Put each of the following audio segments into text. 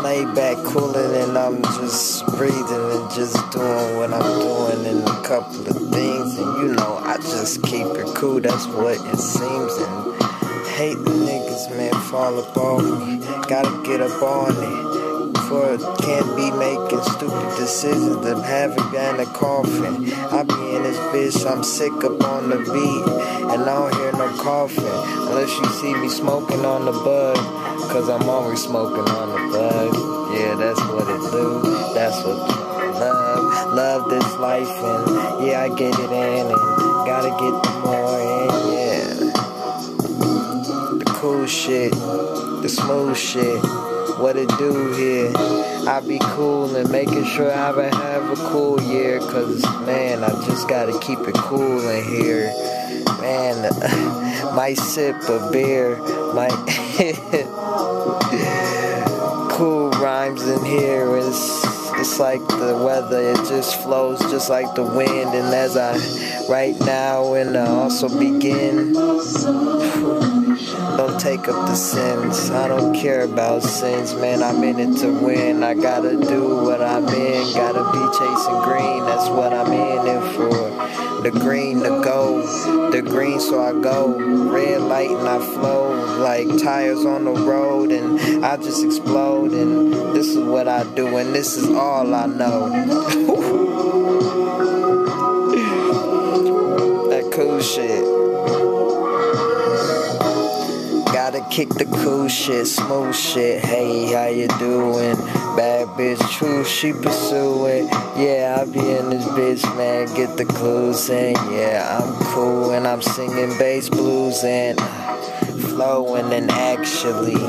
lay back, cooling, and I'm just breathing and just doing what I'm doing and a couple of things. And you know, I just keep it cool, that's what it seems. And hate the niggas, man, fall up on me. Gotta get up on it. For can't be making stupid decisions to have it in a coffin. I be in this bitch, I'm sick up on the beat, and I don't hear no coughing unless you see me smoking on the bud, cause I'm always smoking on the bud. Yeah, that's what it do. That's what love this life, and yeah, I get it in, and gotta get the more in. Yeah, the cool shit, the smooth shit. What it do here? I be cool and making sure I have a cool year, cause man, I just gotta keep it cool in here. Man, might sip a beer, might cool rhymes in here. It's like the weather, it just flows just like the wind. And as I right now and I also begin, don't take up the sins. I don't care about sins, man. I'm in it to win. I gotta do what I'm in. Gotta be chasing green. That's what I'm in it for. The green, the gold. The green, so I go. Red light and I flow like tires on the road, and I just explode. And this is what I do, and this is all I know. That cool shit. Gotta kick the cool shit, smooth shit. Hey, how you doing? Bad bitch, true, she pursuing. Yeah, I be in this bitch, man, get the clues. And yeah, I'm cool and I'm singing bass blues and flowing and actually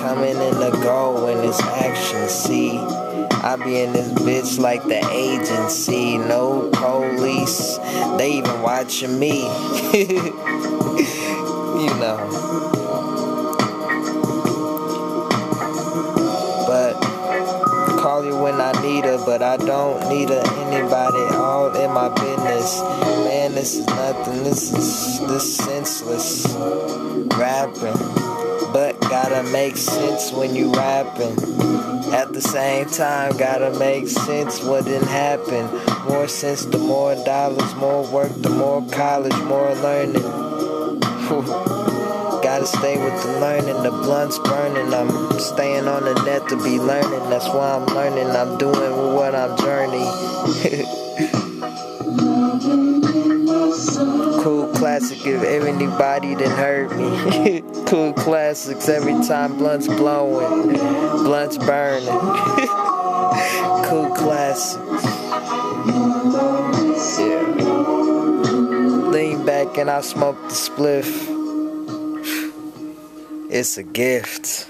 coming in the go when it's action. See, I be in this bitch like the agency. No police, they even watching me. You know. But call you when I need her, but I don't need her. Anybody all in my business. Man, this is nothing. This senseless rapping. But gotta make sense when you rapping. At the same time, gotta make sense what didn't happen. More sense, the more dollars, more work, the more college, more learning. Gotta stay with the learning, the blunt's burning. I'm staying on the net to be learning. That's why I'm learning. I'm doing what I'm journey. Cool classic if anybody done heard me. Cool classics every time blunts blowing, blunts burning. Cool classics. Yeah. Lean back and I smoke the spliff. It's a gift.